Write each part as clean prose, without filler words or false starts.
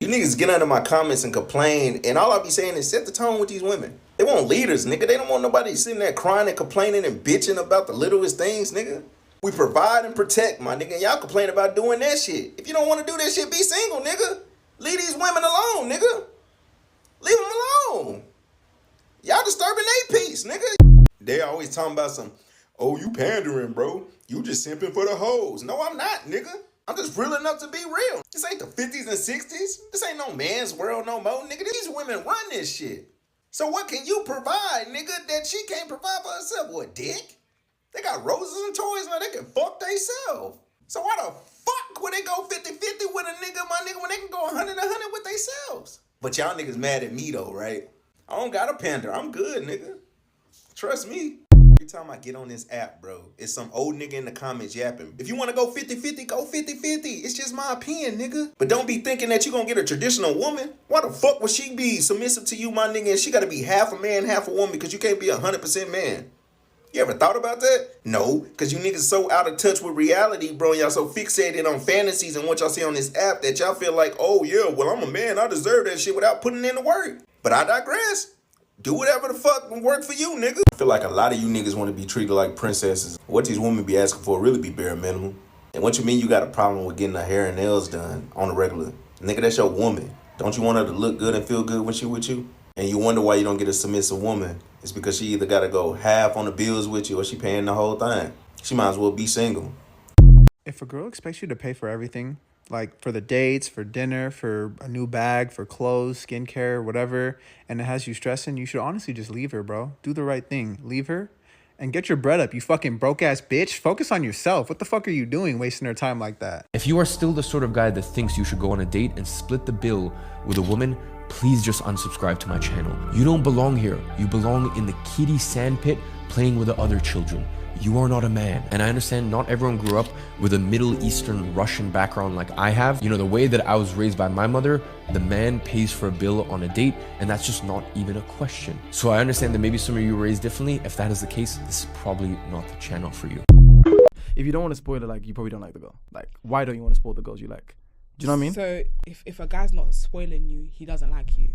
You niggas get under my comments and complain, and all I be saying is set the tone with these women. They want leaders, nigga. They don't want nobody sitting there crying and complaining and bitching about the littlest things, nigga. We provide and protect, my nigga. Y'all complain about doing that shit. If you don't want to do that shit, be single, nigga. Leave these women alone, nigga. Leave them alone. Y'all disturbing their peace, nigga. They always talking about some, oh, you pandering, bro. You just simping for the hoes. No, I'm not, nigga. I'm just real enough to be real. This ain't the 50s and 60s. This ain't no man's world no more, nigga. These women run this shit. So what can you provide, nigga, that she can't provide for herself? What, dick? They got roses and toys now. They can fuck theyself. So why the fuck would they go 50-50 with a nigga, my nigga, when they can go 100-100 with themselves? But y'all niggas mad at me though, right? I don't got a pander. I'm good, nigga. Trust me. Every time I get on this app, bro, it's some old nigga in the comments yapping. If you want to go 50-50, go 50-50. It's just my opinion, nigga. But don't be thinking that you gonna get a traditional woman. Why the fuck would she be submissive to you, my nigga, and she gotta be half a man, half a woman because you can't be 100% man? You ever thought about that? No, because you niggas so out of touch with reality, bro. Y'all so fixated on fantasies and what y'all see on this app that y'all feel like, oh yeah, well, I'm a man. I deserve that shit without putting in the work. But I digress. Do whatever the fuck will work for you, nigga. I feel like a lot of you niggas want to be treated like princesses. What these women be asking for really be bare minimum. And what you mean you got a problem with getting her hair and nails done on the regular? Nigga, that's your woman. Don't you want her to look good and feel good when she with you? And you wonder why you don't get a submissive woman. It's because she either got to go half on the bills with you or she paying the whole thing. She might as well be single. If a girl expects you to pay for everything, like for the dates, for dinner, for a new bag, for clothes, skincare, whatever, and it has you stressing, you should honestly just leave her, bro. Do the right thing. Leave her and get your bread up, you fucking broke-ass bitch. Focus on yourself. What the fuck are you doing wasting her time like that? If you are still the sort of guy that thinks you should go on a date and split the bill with a woman, please just unsubscribe to my channel. You don't belong here. You belong in the kiddie sandpit playing with the other children. You are not a man. And I understand not everyone grew up with a Middle Eastern Russian background like I have. You know, the way that I was raised by my mother, the man pays for a bill on a date, and that's just not even a question. So I understand that maybe some of you were raised differently. If that is the case, this is probably not the channel for you. If you don't want to spoil it, like, you probably don't like the girl. Like, why don't you want to spoil the girls you like? Do you know what I mean? So if a guy's not spoiling you, he doesn't like you.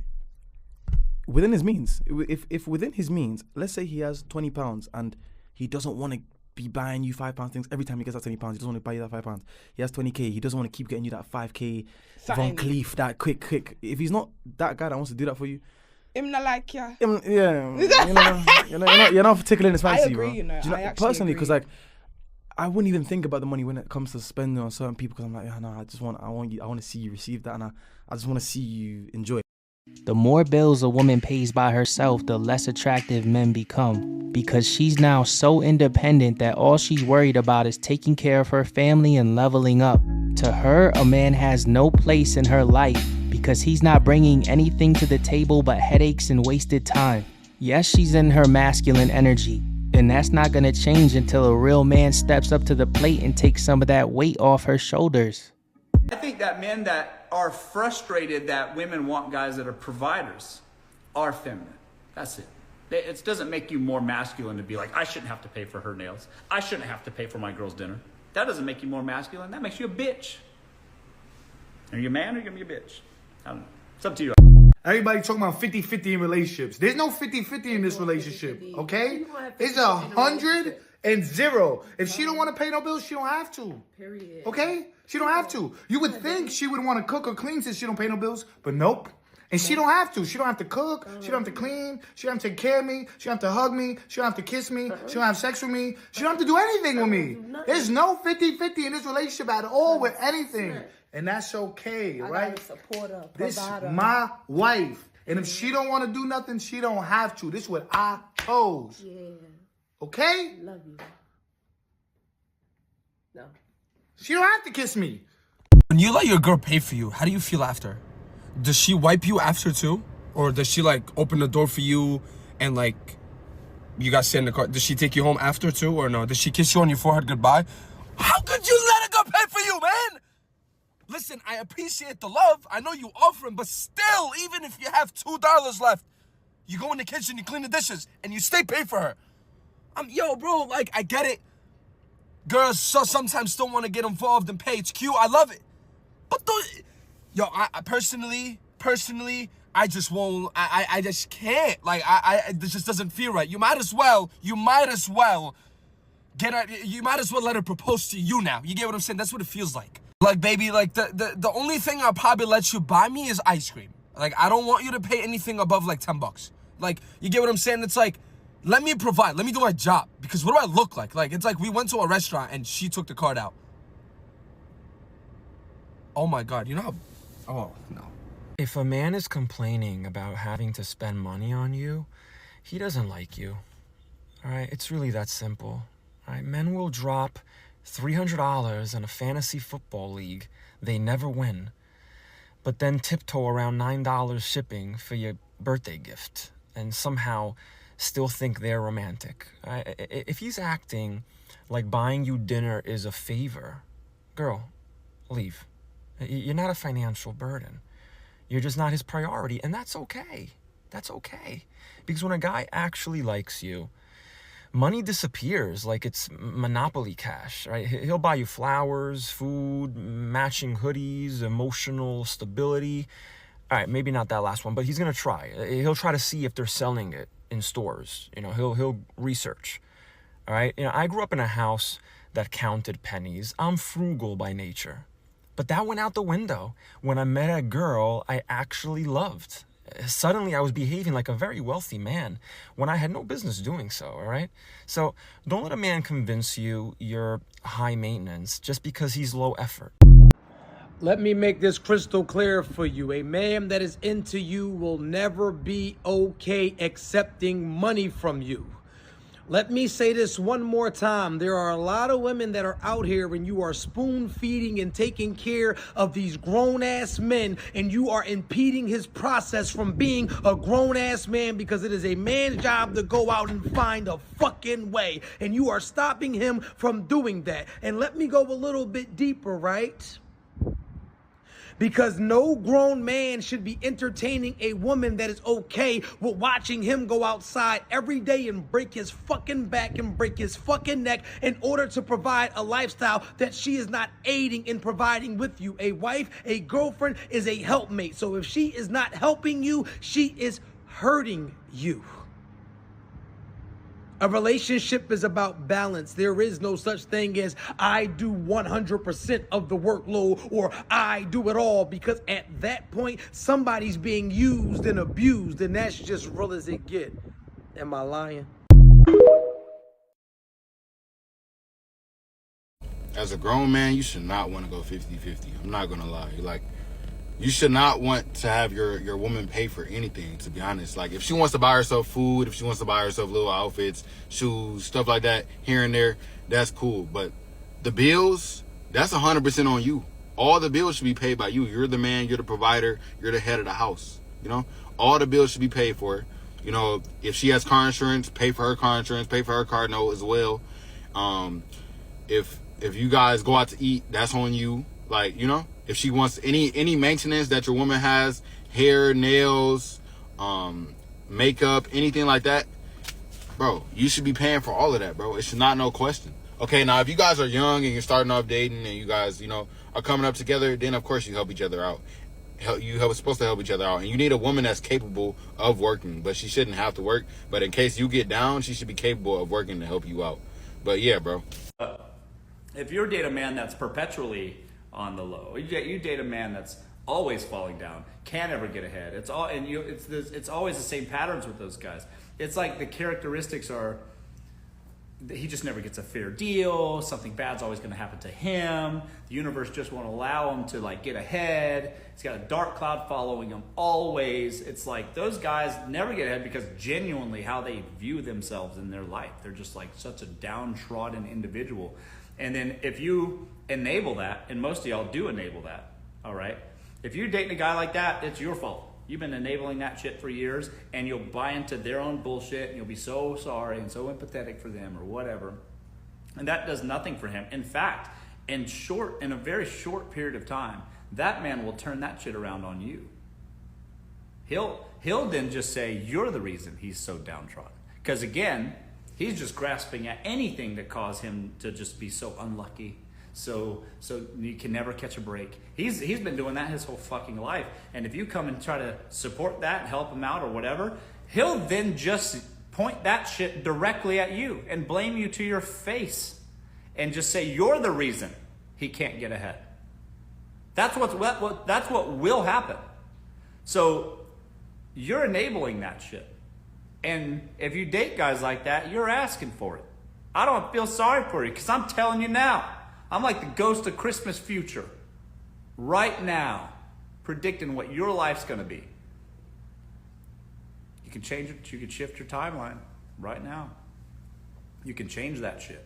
Within his means. If within his means, let's say he has £20 and he doesn't want to be buying you £5 things every time he gets that £20. He doesn't want to buy you that £5. He has 20k. He doesn't want to keep getting you that 5k Von Cleef, that quick. If he's not that guy that wants to do that for you, I'm not like yeah. You're not tickling his fancy, I agree, bro. you know. I actually personally, because agree. like, I wouldn't even think about the money when it comes to spending on certain people, because I'm like, yeah, no, I want to see you receive that, and I just want to see you enjoy it. The more bills a woman pays by herself, the less attractive men become, because she's now so independent that all she's worried about is taking care of her family and leveling up. To her, a man has no place in her life because he's not bringing anything to the table but headaches and wasted time. Yes, she's in her masculine energy, and that's not gonna change until a real man steps up to the plate and takes some of that weight off her shoulders. I think that men that are frustrated that women want guys that are providers are feminine. That's it. It doesn't make you more masculine to be like, I shouldn't have to pay for her nails. I shouldn't have to pay for my girl's dinner. That doesn't make you more masculine. That makes you a bitch. Are you a man or are you gonna be a bitch? I don't know. It's up to you. Everybody talking about 50-50 in relationships. There's no 50-50 in this relationship, okay? It's 100 and 0. If she don't want to pay no bills, she don't have to. Period. Okay? She don't have to. You would think she would want to cook or clean since she don't pay no bills, but nope. And she don't have to. She don't have to cook. She don't have to clean. She don't have to take care of me. She don't have to hug me. She don't have to kiss me. She don't have sex with me. She don't have to do anything with me. There's no 50-50 in this relationship at all with anything. And that's okay, right? This is my wife. And if she don't want to do nothing, she don't have to. This is what I chose. Yeah. Okay? Love you. No. She don't have to kiss me. When you let your girl pay for you, how do you feel after? Does she wipe you after too? Or does she like open the door for you and like you guys sit in the car? Does she take you home after too or no? Does she kiss you on your forehead goodbye? How could you let a girl pay for you, man? Listen, I appreciate the love. I know you offering, but still, even if you have $2 left, you go in the kitchen, you clean the dishes, and you stay pay for her. Yo, bro, like, I get it. Girls sometimes still want to get involved and pay. It's cute. I love it. But Yo, I personally, I just won't, I just can't. Like, this just doesn't feel right. You might as well let her propose to you now. You get what I'm saying? That's what it feels like. Like, baby, like, the only thing I'll probably let you buy me is ice cream. Like, I don't want you to pay anything above, like, $10. Like, you get what I'm saying? It's like, let me provide. Let me do my job. Because what do I look like? Like, it's like we went to a restaurant and she took the card out. Oh, my God. You know how... Oh, no. If a man is complaining about having to spend money on you, he doesn't like you. All right? It's really that simple. All right? Men will drop $300 in a fantasy football league. They never win. But then tiptoe around $9 shipping for your birthday gift and somehow still think they're romantic. All right? If he's acting like buying you dinner is a favor, girl, leave. You're not a financial burden. You're just not his priority, and that's okay. That's okay. Because when a guy actually likes you, money disappears like it's Monopoly cash, right? He'll buy you flowers, food, matching hoodies, emotional stability. All right, maybe not that last one, but he's going to try. He'll try to see if they're selling it in stores. You know, he'll research. All right? You know, I grew up in a house that counted pennies. I'm frugal by nature. But that went out the window when I met a girl I actually loved. Suddenly, I was behaving like a very wealthy man when I had no business doing so, all right? So don't let a man convince you you're high maintenance just because he's low effort. Let me make this crystal clear for you. A man that is into you will never be okay accepting money from you. Let me say this one more time. There are a lot of women that are out here and you are spoon feeding and taking care of these grown ass men, and you are impeding his process from being a grown ass man, because it is a man's job to go out and find a fucking way, and you are stopping him from doing that. And let me go a little bit deeper, right? Because no grown man should be entertaining a woman that is okay with watching him go outside every day and break his fucking back and break his fucking neck in order to provide a lifestyle that she is not aiding in providing with you. A wife, a girlfriend is a helpmate. So if she is not helping you, she is hurting you. A relationship is about balance. There is no such thing as I do 100% of the workload or I do it all, because at that point, somebody's being used and abused, and that's just real as it get. Am I lying? As a grown man, you should not want to go 50-50. I'm not going to lie. Like, you should not want to have your woman pay for anything, to be honest. Like, if she wants to buy herself food, if she wants to buy herself little outfits, shoes, stuff like that, here and there, that's cool. But the bills, that's 100% on you. All the bills should be paid by you. You're the man, you're the provider, you're the head of the house, you know? All the bills should be paid for. You know, if she has car insurance, pay for her car insurance, pay for her car note as well. If you guys go out to eat, that's on you. Like, you know? If she wants any maintenance that your woman has, hair, nails, makeup, anything like that, bro, you should be paying for all of that, bro. It should not, no question. Okay, now if you guys are young and you're starting off dating and you guys, you know, are coming up together, then of course you help each other out. You're supposed to help each other out, and you need a woman that's capable of working, but she shouldn't have to work. But in case you get down, she should be capable of working to help you out. But yeah, bro. If you date a man that's perpetually on the low, you date a man that's always falling down, can't ever get ahead. It's always the same patterns with those guys. It's like the characteristics are, he just never gets a fair deal. Something bad's always going to happen to him. The universe just won't allow him to like get ahead. He's got a dark cloud following him always. It's like those guys never get ahead because genuinely how they view themselves in their life, they're just like such a downtrodden individual. And then if you enable that, and most of y'all do enable that, all right? If you're dating a guy like that, it's your fault. You've been enabling that shit for years, and you'll buy into their own bullshit, and you'll be so sorry and so empathetic for them or whatever. And that does nothing for him. In fact, in a very short period of time, that man will turn that shit around on you. He'll then just say you're the reason he's so downtrodden. Because again, he's just grasping at anything that caused him to just be so unlucky, So you can never catch a break. He's been doing that his whole fucking life. And if you come and try to support that and help him out or whatever, he'll then just point that shit directly at you and blame you to your face and just say you're the reason he can't get ahead. That's what will happen. So you're enabling that shit. And if you date guys like that, you're asking for it. I don't feel sorry for you because I'm telling you now. I'm like the ghost of Christmas future. Right now, predicting what your life's going to be. You can change it. You can shift your timeline right now. You can change that shit.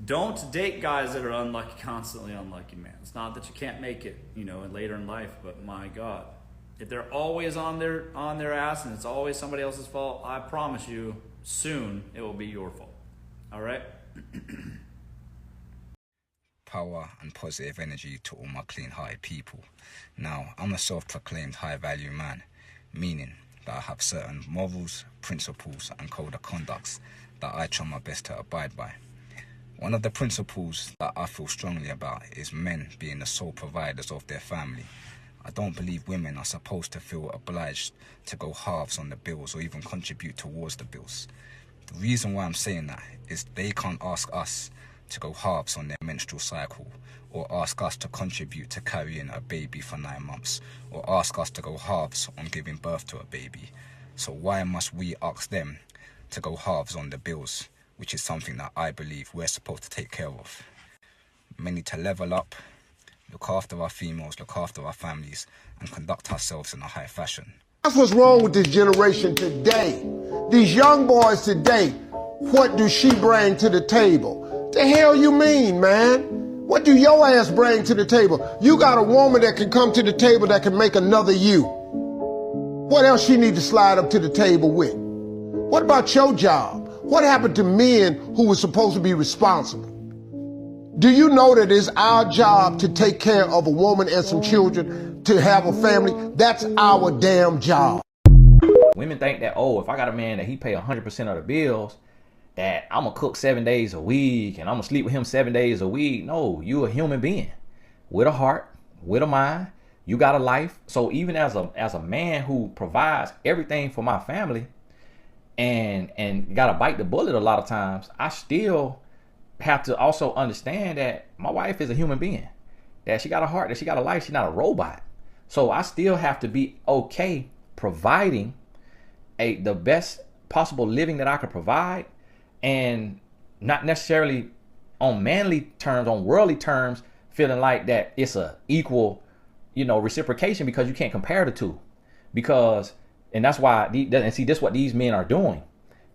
Don't date guys that are unlucky, constantly unlucky, man. It's not that you can't make it, later in life, but my God. If they're always on their ass and it's always somebody else's fault, I promise you, soon it will be your fault. All right? Power and positive energy to all my clean-hearted people. Now, I'm a self-proclaimed high-value man, meaning that I have certain morals, principles, and code of conducts that I try my best to abide by. One of the principles that I feel strongly about is men being the sole providers of their family. I don't believe women are supposed to feel obliged to go halves on the bills or even contribute towards the bills. The reason why I'm saying that is they can't ask us to go halves on their menstrual cycle, or ask us to contribute to carrying a baby for 9 months, or ask us to go halves on giving birth to a baby. So why must we ask them to go halves on the bills, which is something that I believe we're supposed to take care of? We need to level up, look after our females, look after our families, and conduct ourselves in a high fashion. That's what's wrong with this generation today. These young boys today, what do she bring to the table? The hell you mean, man? What do your ass bring to the table? You got a woman that can come to the table that can make another you. What else she need to slide up to the table with? What about your job? What happened to men who were supposed to be responsible? Do you know that it's our job to take care of a woman and some children, to have a family? That's our damn job. Women think that, if I got a man that he pay 100% of the bills, that I'm gonna cook 7 days a week and I'm gonna sleep with him 7 days a week. No, you a human being with a heart, with a mind. You got a life. So even as a man who provides everything for my family and gotta bite the bullet a lot of times, I still have to also understand that my wife is a human being, that she got a heart, that she got a life. She's not a robot. So I still have to be okay providing the best possible living that I could provide, and not necessarily on manly terms, on worldly terms, feeling like that it's a equal, reciprocation, because you can't compare the two. And that's why, and see, this is what these men are doing.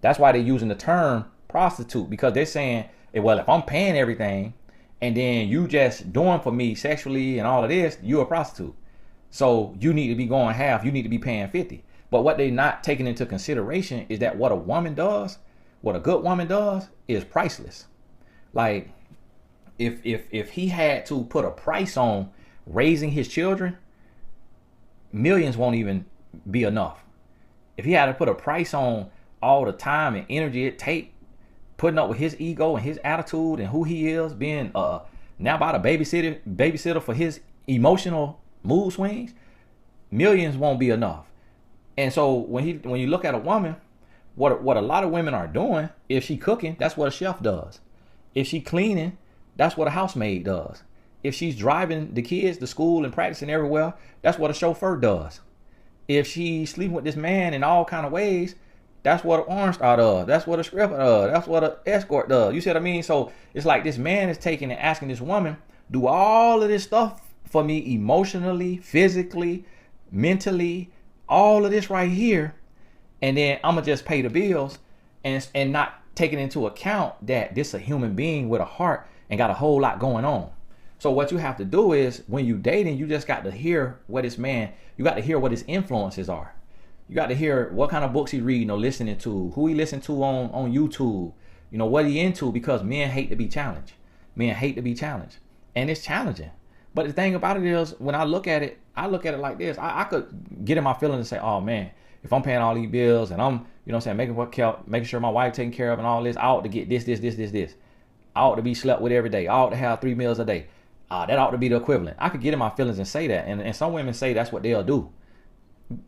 That's why they're using the term prostitute, because they're saying, well, if I'm paying everything and then you just doing for me sexually and all of this, you're a prostitute. So you need to be going half, you need to be paying 50. But what they're not taking into consideration is that what a woman does, what a good woman does, is priceless. Like, if he had to put a price on raising his children, millions won't even be enough. If he had to put a price on all the time and energy it takes, putting up with his ego and his attitude and who he is, being now about a babysitter for his emotional mood swings, millions won't be enough. And so when you look at a woman, what a lot of women are doing, if she cooking, that's what a chef does. If she cleaning, that's what a housemaid does. If she's driving the kids to school and practicing everywhere, that's what a chauffeur does. If she's sleeping with this man in all kind of ways, that's what an orange star does. That's what a stripper does. That's what an escort does. You see what I mean? So it's like this man is taking and asking this woman, do all of this stuff for me emotionally, physically, mentally, all of this right here. And then I'm going to just pay the bills and not taking into account that this is a human being with a heart and got a whole lot going on. So what you have to do is, when you dating, you just got to hear what this man, you got to hear what his influences are. You got to hear what kind of books he reading or listening to, who he listen to on YouTube, what he into, because men hate to be challenged. Men hate to be challenged. And it's challenging. But the thing about it is, when I look at it like this. I could get in my feelings and say, oh man, if I'm paying all these bills and I'm, making sure my wife taken care of and all this, I ought to get this. I ought to be slept with every day. I ought to have 3 meals a day. That ought to be the equivalent. I could get in my feelings and say that. And some women say that's what they'll do.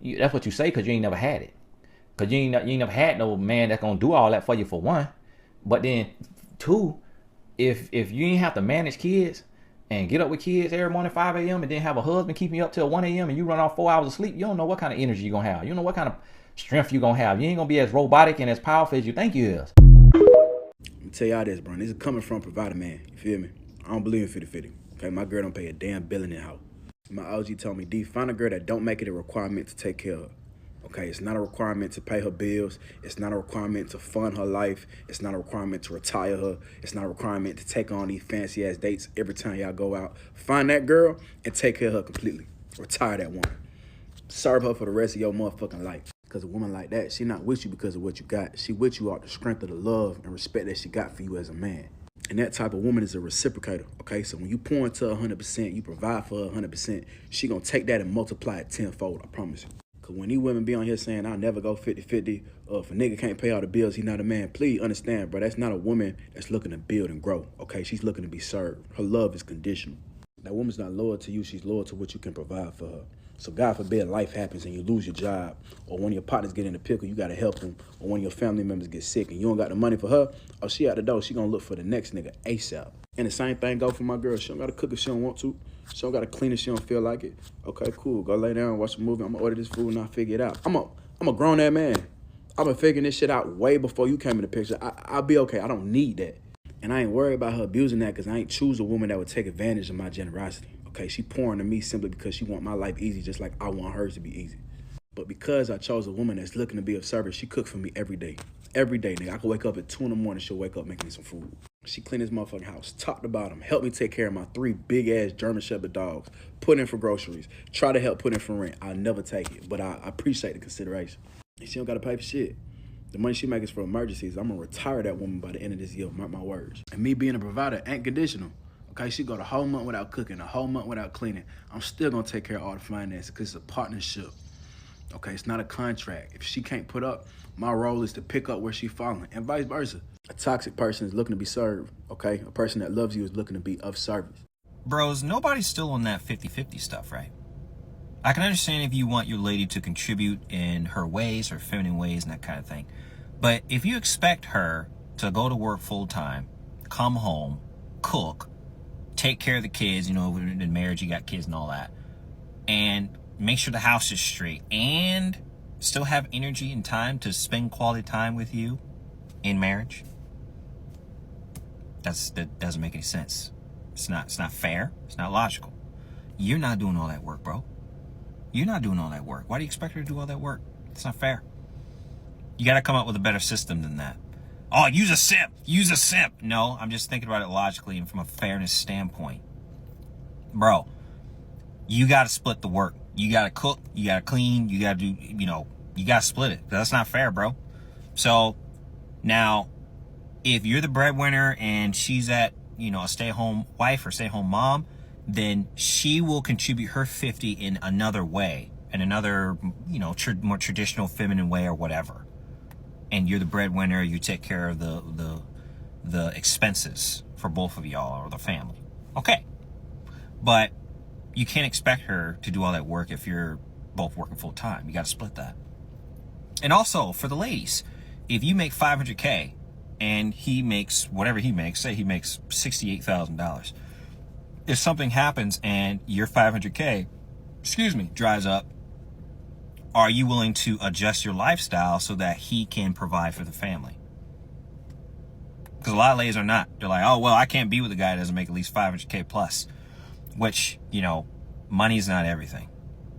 That's what you say because you ain't never had it. Because you ain't never had no man that's going to do all that for you, for one. But then, two, if you ain't have to manage kids and get up with kids every morning 5 a.m. and then have a husband keeping you up till 1 a.m. and you run off 4 hours of sleep, you don't know what kind of energy you're going to have. You don't know what kind of strength you're going to have. You ain't going to be as robotic and as powerful as you think you is. Let me tell y'all this, bro. This is coming from provider man. You feel me? I don't believe in 50-50. Okay, my girl don't pay a damn bill in that house. My OG told me, D, find a girl that don't make it a requirement to take care of her. Okay, it's not a requirement to pay her bills. It's not a requirement to fund her life. It's not a requirement to retire her. It's not a requirement to take on these fancy ass dates every time y'all go out. Find that girl and take care of her completely. Retire that woman. Serve her for the rest of your motherfucking life. Because a woman like that, she not with you because of what you got. She with you out the strength of the love and respect that she got for you as a man. And that type of woman is a reciprocator, okay? So when you pour into 100%, you provide for her 100%, she gonna take that and multiply it tenfold, I promise you. Because when these women be on here saying, I'll never go 50-50, if a nigga can't pay all the bills, he not a man, please understand, bro, that's not a woman that's looking to build and grow, okay? She's looking to be served. Her love is conditional. That woman's not loyal to you, she's loyal to what you can provide for her. So God forbid life happens and you lose your job, or one of your partners get in a pickle, you gotta help them, or one of your family members get sick and you don't got the money for her, or she out the door, she gonna look for the next nigga ASAP. And the same thing go for my girl. She don't gotta cook if she don't want to. She don't gotta clean if she don't feel like it. Okay, cool, go lay down, watch a movie, I'm gonna order this food and I'll figure it out. I'm a grown ass man. I've been figuring this shit out way before you came in the picture. I'll be okay, I don't need that. And I ain't worried about her abusing that because I ain't choose a woman that would take advantage of my generosity. Okay, she pouring to me simply because she want my life easy just like I want hers to be easy. But because I chose a woman that's looking to be of service, she cook for me every day. Every day, nigga. I can wake up at 2 in the morning, she'll wake up making me some food. She clean this motherfucking house, top to bottom, help me take care of my 3 big-ass German Shepherd dogs, put in for groceries, try to help put in for rent. I'll never take it, but I appreciate the consideration. And she don't gotta pay for shit. The money she makes is for emergencies. I'm gonna retire that woman by the end of this year, mark my words. And me being a provider ain't conditional. Okay, she go the whole month without cooking, a whole month without cleaning. I'm still gonna take care of all the finances because it's a partnership. Okay, it's not a contract. If she can't put up, my role is to pick up where she's falling, and vice versa. A toxic person is looking to be served, okay? A person that loves you is looking to be of service. Bros, nobody's still on that 50-50 stuff, right? I can understand if you want your lady to contribute in her ways, her feminine ways, and that kind of thing. But if you expect her to go to work full-time, come home, cook, take care of the kids, you know, in marriage you got kids and all that, and make sure the house is straight, and still have energy and time to spend quality time with you in marriage, that doesn't make any sense. It's not fair. It's not logical. You're not doing all that work, bro. You're not doing all that work. Why do you expect her to do all that work? It's not fair. You got to come up with a better system than that. Oh, use a simp. Use a simp. No, I'm just thinking about it logically and from a fairness standpoint. Bro, you got to split the work. You got to cook. You got to clean. You got to do, you got to split it. That's not fair, bro. So now, if you're the breadwinner and she's at, a stay-at-home wife or stay-at-home mom, then she will contribute her 50 in another way, in another, more traditional feminine way or whatever. And you're the breadwinner, you take care of the expenses for both of y'all or the family. Okay. But you can't expect her to do all that work if you're both working full time. You got to split that. And also for the ladies, if you make $500K and he makes whatever he makes, say he makes $68,000. If something happens and your 500K, dries up, are you willing to adjust your lifestyle so that he can provide for the family? Because a lot of ladies are not. They're like, oh, well, I can't be with a guy that doesn't make at least 500K plus. Which, money's not everything.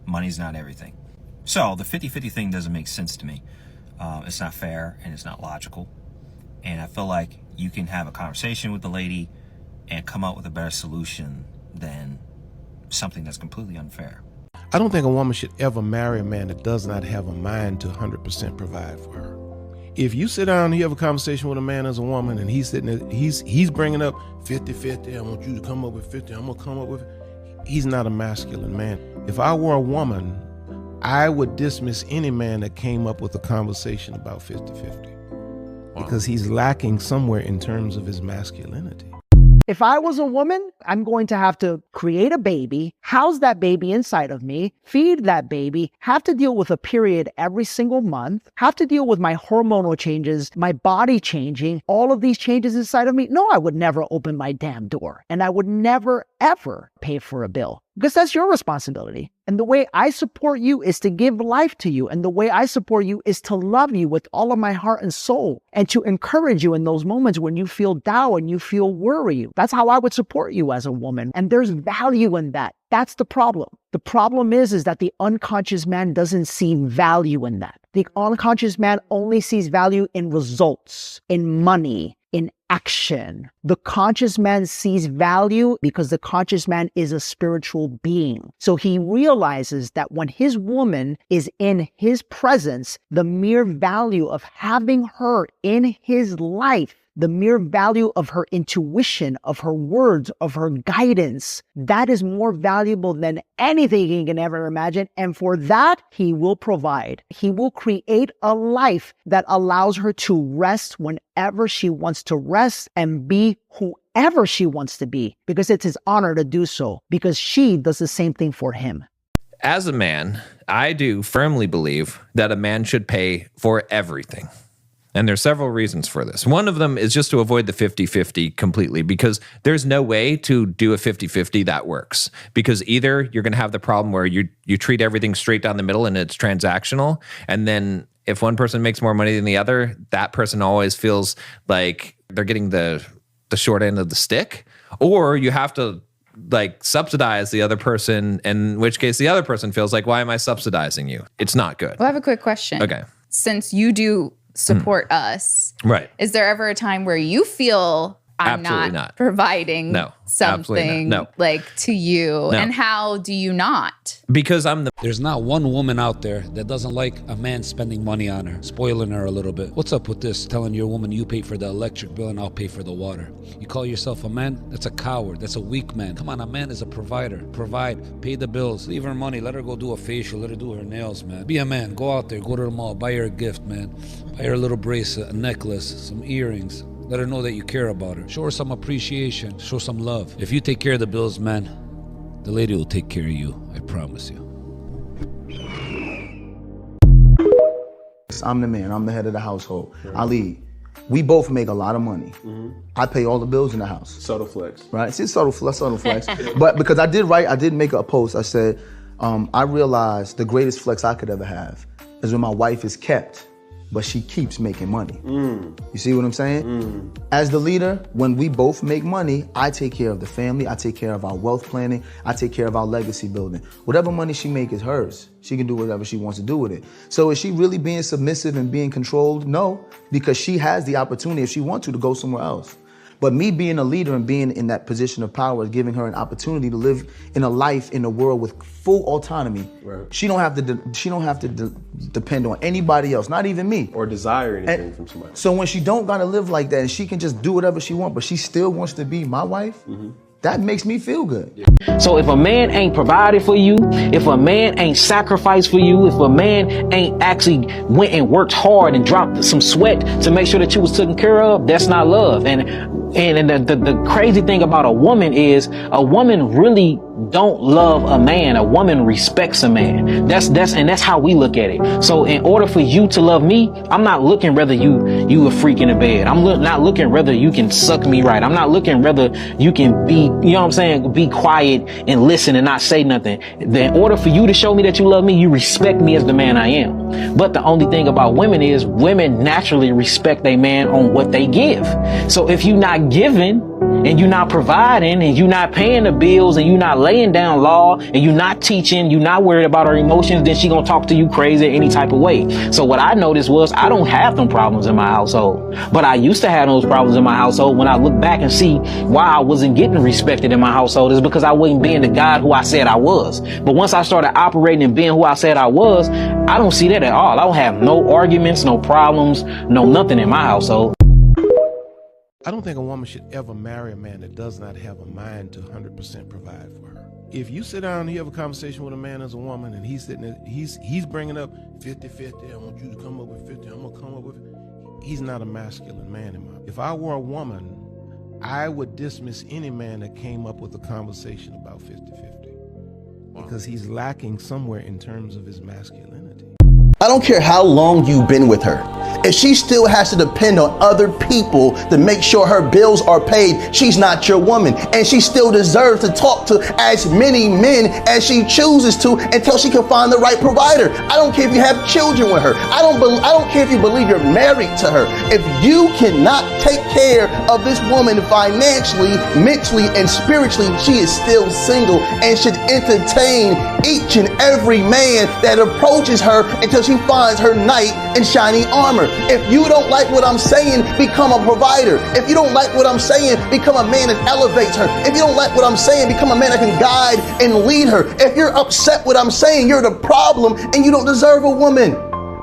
Money's not everything. So the 50-50 thing doesn't make sense to me. It's not fair and it's not logical. And I feel like you can have a conversation with the lady and come up with a better solution than something that's completely unfair. I don't think a woman should ever marry a man that does not have a mind to 100% provide for her. If you sit down and you have a conversation with a man as a woman and he's sitting there, he's bringing up 50-50, I want you to come up with 50, I'm gonna come up with, he's not a masculine man. If I were a woman, I would dismiss any man that came up with a conversation about 50-50 because he's lacking somewhere in terms of his masculinity. If I was a woman, I'm going to have to create a baby, house that baby inside of me, feed that baby, have to deal with a period every single month, have to deal with my hormonal changes, my body changing, all of these changes inside of me. No, I would never open my damn door. And I would never, ever pay for a bill because that's your responsibility. And the way I support you is to give life to you. And the way I support you is to love you with all of my heart and soul and to encourage you in those moments when you feel down and you feel worried. That's how I would support you as a woman. And there's value in that. That's the problem. The problem is that the unconscious man doesn't see value in that. The unconscious man only sees value in results, in money, in action. The conscious man sees value because the conscious man is a spiritual being. So he realizes that when his woman is in his presence, the mere value of having her in his life, the mere value of her intuition, of her words, of her guidance, that is more valuable than anything he can ever imagine. And for that, he will provide. He will create a life that allows her to rest whenever she wants to rest and be whoever she wants to be, because it's his honor to do so, because she does the same thing for him. As a man, I do firmly believe that a man should pay for everything. And there's several reasons for this. One of them is just to avoid the 50-50 completely, because there's no way to do a 50-50 that works. Because either you're going to have the problem where you treat everything straight down the middle and it's transactional. And then if one person makes more money than the other, that person always feels like they're getting the short end of the stick. Or you have to like subsidize the other person, in which case the other person feels like, why am I subsidizing you? It's not good. Well, I have a quick question. Okay. Since you do support us, right? Is there ever a time where you feel I'm not providing something like to you? No. And how do you not? Because There's not one woman out there that doesn't like a man spending money on her, spoiling her a little bit. What's up with this? Telling your woman you pay for the electric bill and I'll pay for the water. You call yourself a man? That's a coward. That's a weak man. Come on, a man is a provider. Provide, pay the bills, leave her money, let her go do a facial, let her do her nails, man. Be a man, go out there, go to the mall, buy her a gift, man. Buy her a little bracelet, a necklace, some earrings. Let her know that you care about her. Show her some appreciation. Show some love. If you take care of the bills, man, the lady will take care of you. I promise you. I'm the man. I'm the head of the household. I lead. We both make a lot of money. I pay all the bills in the house. Subtle flex. Right? See, subtle flex. But because I did make a post. I said, I realized the greatest flex I could ever have is when my wife is kept, but she keeps making money. You see what I'm saying? As the leader, when we both make money, I take care of the family, I take care of our wealth planning, I take care of our legacy building. Whatever money she makes is hers. She can do whatever she wants to do with it. So is she really being submissive and being controlled? No, because she has the opportunity, if she wants to go somewhere else. But me being a leader and being in that position of power is giving her an opportunity to live in a life in a world with full autonomy. Right. She don't have to depend on anybody else, not even me, or desire anything from somebody. So when she don't gotta live like that and she can just do whatever she wants, but she still wants to be my wife, that makes me feel good. So if a man ain't provided for you, if a man ain't sacrificed for you, if a man ain't actually went and worked hard and dropped some sweat to make sure that you was taken care of, that's not love. And the crazy thing about a woman is a woman really don't love a man. A woman respects a man. That's how we look at it. So in order for you to love me, I'm not looking whether you a freak in the bed. I'm not looking whether you can suck me right. I'm not looking whether you can be, you know what I'm saying, be quiet and listen and not say nothing. In order for you to show me that you love me, you respect me as the man I am. But the only thing about women is women naturally respect a man on what they give. So if you're not giving and you're not providing and you're not paying the bills and you're not laying down law and you're not teaching, you're not worried about her emotions, then she gonna talk to you crazy any type of way. So what I noticed was I don't have them problems in my household, but I used to have those problems in my household. When I look back and see why I wasn't getting respected in my household is because I wasn't being the God who I said I was. But once I started operating and being who I said I was, I don't see that at all. I don't have no arguments, no problems, no nothing in my household. I don't think a woman should ever marry a man that does not have a mind to 100% provide for her. If you sit down and you have a conversation with a man as a woman and he's sitting there, he's bringing up 50-50, I want you to come up with 50, I'm gonna come up with 50. he's not a masculine man in my. If I were a woman, I would dismiss any man that came up with a conversation about 50-50 because he's lacking somewhere in terms of his masculinity. I don't care how long you've been with her. If she still has to depend on other people to make sure her bills are paid, she's not your woman. And she still deserves to talk to as many men as she chooses to until she can find the right provider. I don't care if you have children with her. I don't care if you believe you're married to her. If you cannot take care of this woman financially, mentally, and spiritually, she is still single and should entertain each and every man that approaches her until she finds her knight in shining armor. If you don't like what I'm saying, become a provider. If you don't like what I'm saying, become a man that elevates her. If you don't like what I'm saying, become a man that can guide and lead her. If you're upset with what I'm saying, you're the problem and you don't deserve a woman.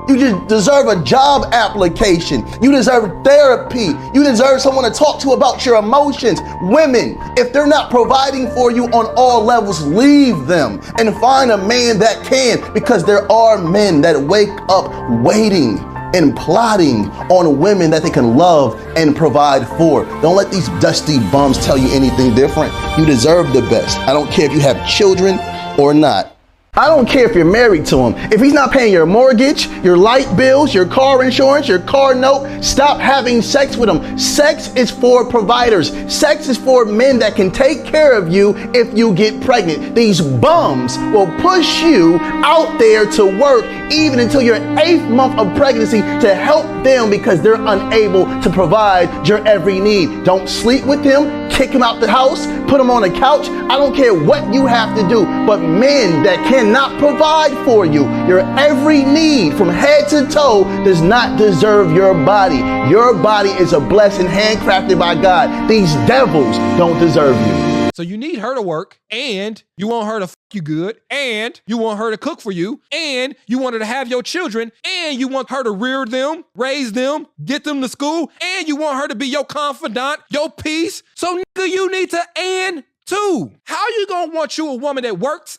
You just deserve a job application. You deserve therapy. You deserve someone to talk to about your emotions. Women, if they're not providing for you on all levels, leave them and find a man that can, because there are men that wake up waiting and plotting on women that they can love and provide for. Don't let these dusty bums tell you anything different. You deserve the best. I don't care if you have children or not. I don't care if you're married to him. If he's not paying your mortgage, your light bills, your car insurance, your car note, stop having sex with him. Sex is for providers. Sex is for men that can take care of you if you get pregnant. These bums will push you out there to work even until your 8th month of pregnancy to help them because they're unable to provide your every need. Don't sleep with him. Kick him out the house. Put him on a couch. I don't care what you have to do, but men that cannot provide for you, your every need from head to toe, does not deserve your body. Your body is a blessing handcrafted by God. These devils don't deserve you. So you need her to work, and you want her to fuck you good, and you want her to cook for you, and you want her to have your children, and you want her to rear them, raise them, get them to school, and you want her to be your confidant, your peace. So nigga, you need to and too. How you gonna want you a woman that works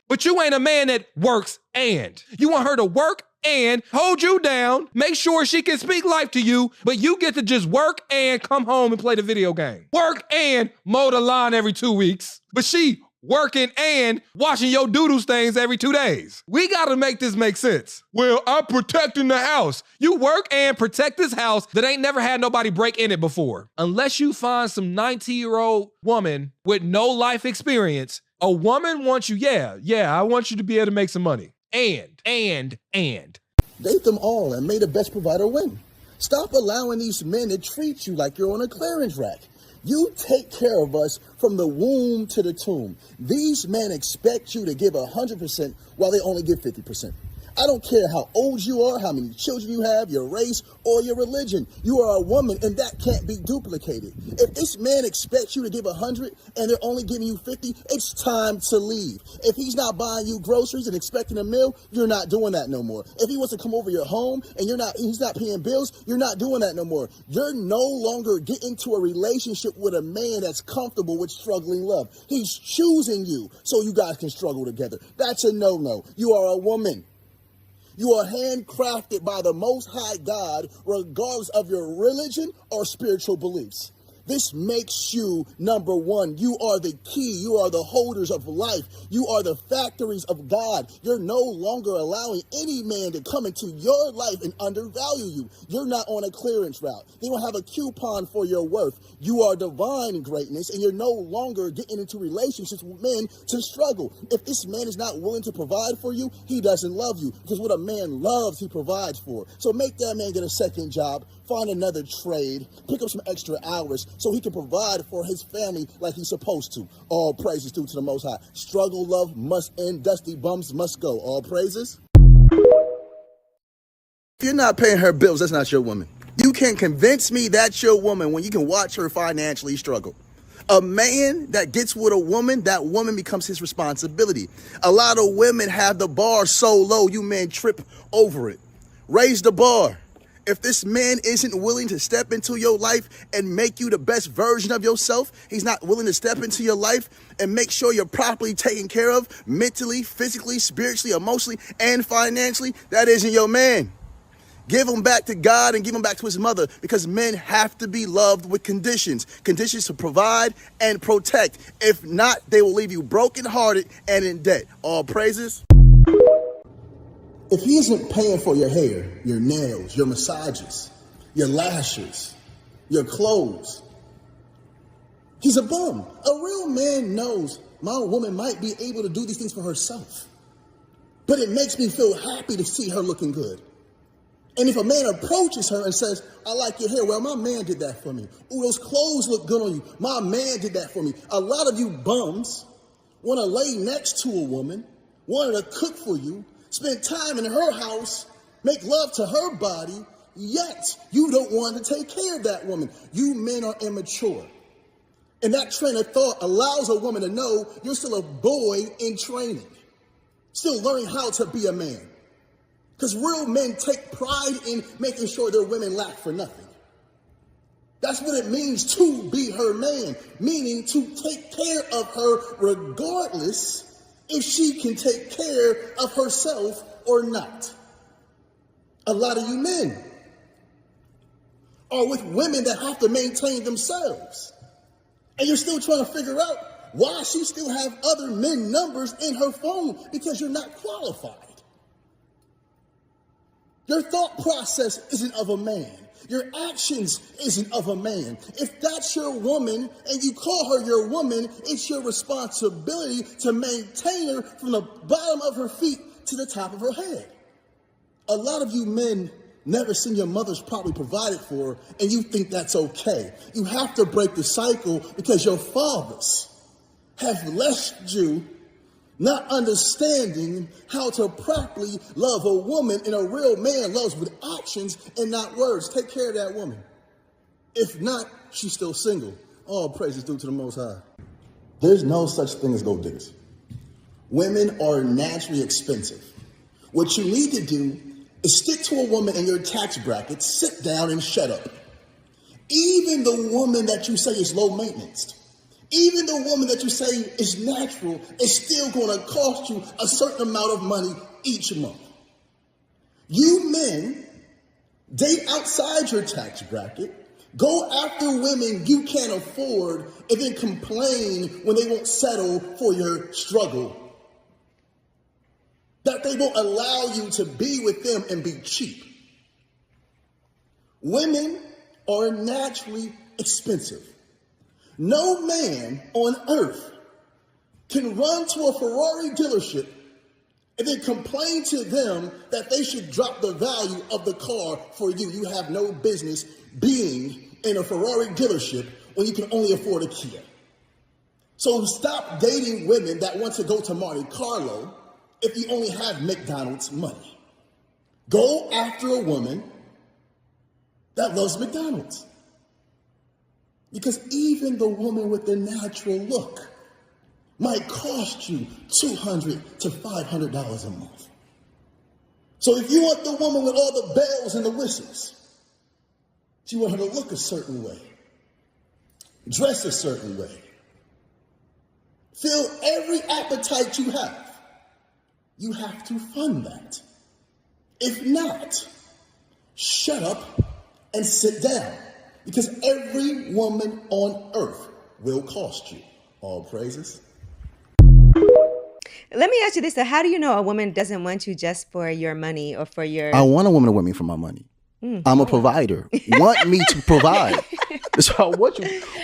but you ain't a man that works and? You want her to work and hold you down, make sure she can speak life to you, but you get to just work and come home and play the video game. Work and mow the lawn every 2 weeks, but she working and washing your doodle stains every 2 days. We gotta make this make sense. Well, I'm protecting the house. You work and protect this house that ain't never had nobody break in it before. Unless you find some 19-year-old woman with no life experience, a woman wants you, I want you to be able to make some money. And. Date them all and may the best provider win. Stop allowing these men to treat you like you're on a clearance rack. You take care of us from the womb to the tomb. These men expect you to give 100% while they only give 50%. I don't care how old you are, how many children you have, your race, or your religion. You are a woman, and that can't be duplicated. If this man expects you to give 100 and they're only giving you 50, it's time to leave. If he's not buying you groceries and expecting a meal, you're not doing that no more. If he wants to come over your home and he's not paying bills, you're not doing that no more. You're no longer getting into a relationship with a man that's comfortable with struggling love. He's choosing you so you guys can struggle together. That's a no-no. You are a woman. You are handcrafted by the Most High God, regardless of your religion or spiritual beliefs. This makes you number one. You are the key. You are the holders of life. You are the factories of God. You're no longer allowing any man to come into your life and undervalue you. You're not on a clearance route. They don't have a coupon for your worth. You are divine greatness, and you're no longer getting into relationships with men to struggle. If this man is not willing to provide for you, he doesn't love you, because what a man loves, he provides for. So make that man get a second job, find another trade, pick up some extra hours so he can provide for his family like he's supposed to. All praises due to the Most High. Struggle love must end. Dusty bums must go. All praises. If you're not paying her bills, that's not your woman. You can't convince me that's your woman when you can watch her financially struggle. A man that gets with a woman, that woman becomes his responsibility. A lot of women have the bar so low, you men trip over it. Raise the bar. If this man isn't willing to step into your life and make you the best version of yourself, he's not willing to step into your life and make sure you're properly taken care of mentally, physically, spiritually, emotionally, and financially, that isn't your man. Give him back to God and give him back to his mother, because men have to be loved with conditions. Conditions to provide and protect. If not, they will leave you brokenhearted and in debt. All praises. If he isn't paying for your hair, your nails, your massages, your lashes, your clothes, he's a bum. A real man knows my woman might be able to do these things for herself. But it makes me feel happy to see her looking good. And if a man approaches her and says, I like your hair, well, my man did that for me. Ooh, those clothes look good on you. My man did that for me. A lot of you bums want to lay next to a woman, want her to cook for you, spend time in her house, make love to her body, yet you don't want to take care of that woman. You men are immature. And that train of thought allows a woman to know you're still a boy in training, still learning how to be a man. Because real men take pride in making sure their women lack for nothing. That's what it means to be her man, meaning to take care of her regardless if she can take care of herself or not. A lot of you men are with women that have to maintain themselves. And you're still trying to figure out why she still have other men numbers in her phone, because you're not qualified. Your thought process isn't of a man. Your actions isn't of a man. If that's your woman and you call her your woman, it's your responsibility to maintain her from the bottom of her feet to the top of her head. A lot of you men never seen your mothers properly provided for, and you think that's okay. You have to break the cycle because your fathers have left you not understanding how to properly love a woman, and a real man loves with actions and not words. Take care of that woman. If not, she's still single. All praise is due to the Most High. There's no such thing as gold diggers. Women are naturally expensive. What you need to do is stick to a woman in your tax bracket, sit down and shut up. Even the woman that you say is low maintenance, even the woman that you say is natural, is still going to cost you a certain amount of money each month. You men date outside your tax bracket, go after women you can't afford, and then complain when they won't settle for your struggle. That they won't allow you to be with them and be cheap. Women are naturally expensive. No man on earth can run to a Ferrari dealership and then complain to them that they should drop the value of the car for you. You have no business being in a Ferrari dealership when you can only afford a Kia. So stop dating women that want to go to Monte Carlo if you only have McDonald's money. Go after a woman that loves McDonald's. Because even the woman with the natural look might cost you $200 to $500 a month. So if you want the woman with all the bells and the whistles, you want her to look a certain way, dress a certain way, fill every appetite you have to fund that. If not, shut up and sit down. Because every woman on earth will cost you. All praises. Let me ask you this. So how do you know a woman doesn't want you just for your money or for your... I want a woman to want me for my money. I'm a provider. Want me to provide. So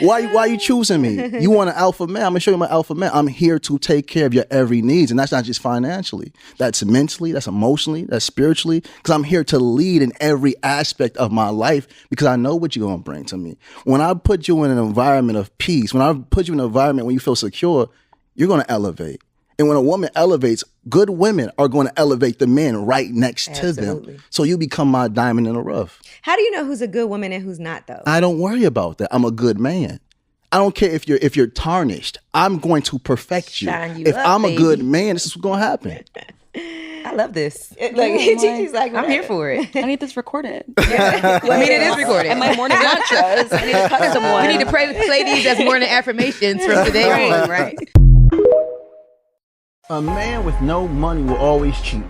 why are you choosing me? You want an alpha man? I'm gonna show you my alpha man. I'm here to take care of your every needs, and that's not just financially. That's mentally, that's emotionally, that's spiritually. Because I'm here to lead in every aspect of my life because I know what you're gonna bring to me. When I put you in an environment of peace, when I put you in an environment where you feel secure, you're gonna elevate. And when a woman elevates, good women are going to elevate the men right next to them. So you become my diamond in the rough. How do you know who's a good woman and who's not, though? I don't worry about that. I'm a good man. I don't care if you're tarnished. I'm going to perfect you. If I'm a good man, this is what's going to happen. I love this. She's like, I'm here for it. I need this recorded. I mean, it is recorded. And my morning mantras. I need to cut someone. We need to play these as morning affirmations from today on, right? A man with no money will always cheat.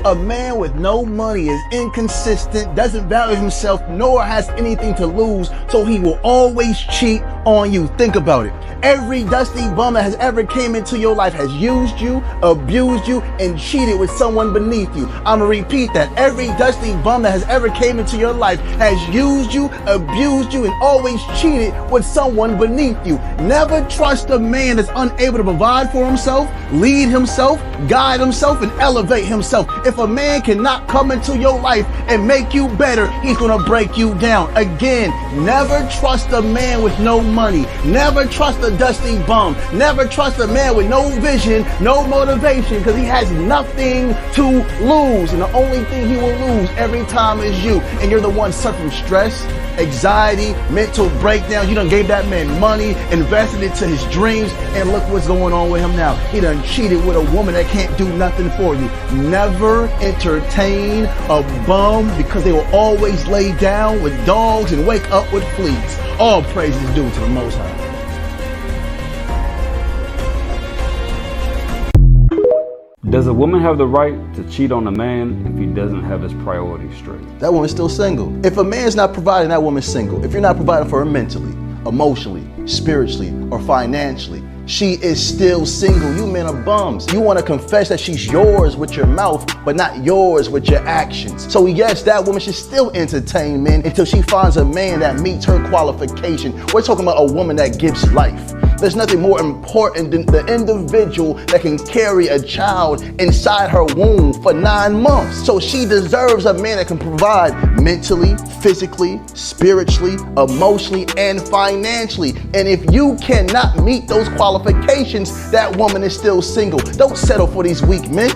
A man with no money is inconsistent, doesn't value himself, nor has anything to lose, so he will always cheat on you. Think about it. Every dusty bum that has ever came into your life has used you, abused you, and cheated with someone beneath you. I'm gonna repeat that. Every dusty bum that has ever came into your life has used you, abused you, and always cheated with someone beneath you. Never trust a man that's unable to provide for himself, lead himself, guide himself, and elevate himself. If a man cannot come into your life and make you better, he's gonna break you down. Again, never trust a man with no money. Never trust a dusty bum. Never trust a man with no vision, no motivation, because he has nothing to lose. And the only thing he will lose every time is you. And you're the one suffering stress, anxiety, mental breakdown. You done gave that man money, invested it to his dreams, and look what's going on with him now. He done cheated with a woman that can't do nothing for you. Never entertain a bum, because they will always lay down with dogs and wake up with fleas. All praise is due to the Most High. Does a woman have the right to cheat on a man if he doesn't have his priorities straight? That woman's still single. If a man's not providing, that woman's single. If you're not providing for her mentally, emotionally, spiritually, or financially, she is still single. You men are bums. You want to confess that she's yours with your mouth, but not yours with your actions. So yes, that woman should still entertain men until she finds a man that meets her qualification. We're talking about a woman that gives life. There's nothing more important than the individual that can carry a child inside her womb for 9 months. So she deserves a man that can provide mentally, physically, spiritually, emotionally, and financially. And if you cannot meet those qualifications, that woman is still single. Don't settle for these weak men.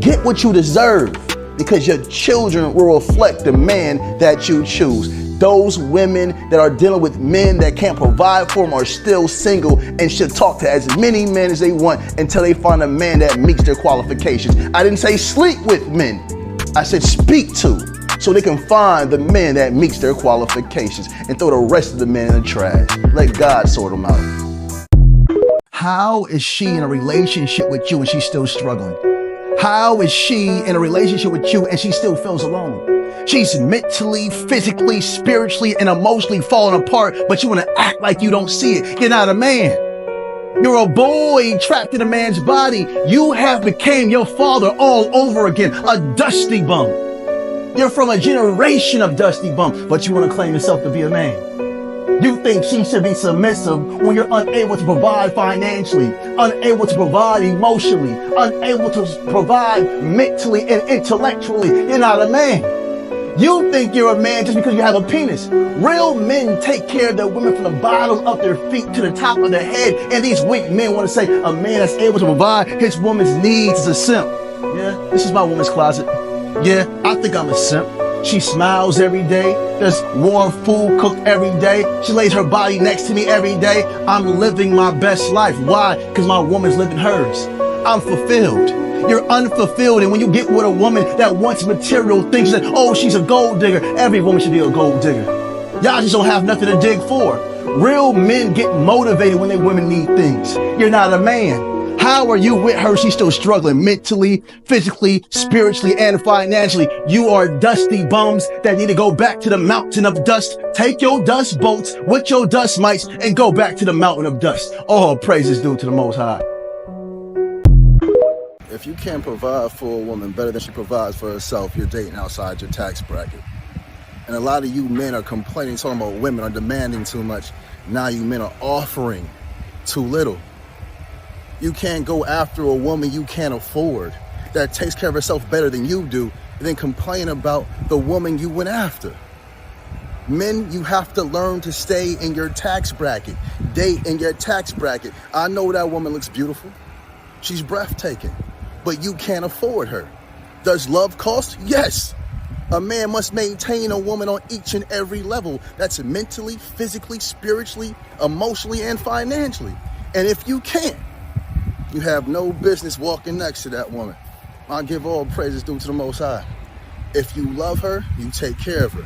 Get what you deserve, because your children will reflect the man that you choose. Those women that are dealing with men that can't provide for them are still single and should talk to as many men as they want until they find a man that meets their qualifications. I didn't say sleep with men. I said speak to, so they can find the man that meets their qualifications and throw the rest of the men in the trash. Let God sort them out. How is she in a relationship with you and she's still struggling? How is she in a relationship with you and she still feels alone? She's mentally, physically, spiritually, and emotionally falling apart, but you want to act like you don't see it. You're not a man. You're a boy trapped in a man's body. You have became your father all over again, a dusty bum. You're from a generation of dusty bum, but you want to claim yourself to be a man. You think she should be submissive when you're unable to provide financially, unable to provide emotionally, unable to provide mentally and intellectually. You're not a man. You think you're a man just because you have a penis. Real men take care of their women from the bottom of their feet to the top of their head. And these weak men want to say a man that's able to provide his woman's needs is a simp. Yeah, this is my woman's closet. Yeah, I think I'm a simp. She smiles every day. There's warm food cooked every day. She lays her body next to me every day. I'm living my best life. Why? Because my woman's living hers. I'm fulfilled. You're unfulfilled, and when you get with a woman that wants material things, that, oh, she's a gold digger. Every woman should be a gold digger. Y'all just don't have nothing to dig for. Real men get motivated when their women need things. You're not a man. How are you with her? She's still struggling mentally, physically, spiritually, and financially. You are dusty bums that need to go back to the mountain of dust. Take your dust bolts with your dust mites and go back to the mountain of dust. All praises due to the Most High. If you can't provide for a woman better than she provides for herself, you're dating outside your tax bracket. And a lot of you men are complaining, talking about women are demanding too much. Now you men are offering too little. You can't go after a woman you can't afford, that takes care of herself better than you do, and then complain about the woman you went after. Men, you have to learn to stay in your tax bracket, date in your tax bracket. I know that woman looks beautiful. She's breathtaking. But you can't afford her. Does love cost? Yes. A man must maintain a woman on each and every level. That's mentally, physically, spiritually, emotionally, and financially. And if you can't, you have no business walking next to that woman. I give all praises due to the Most High. If you love her, you take care of her.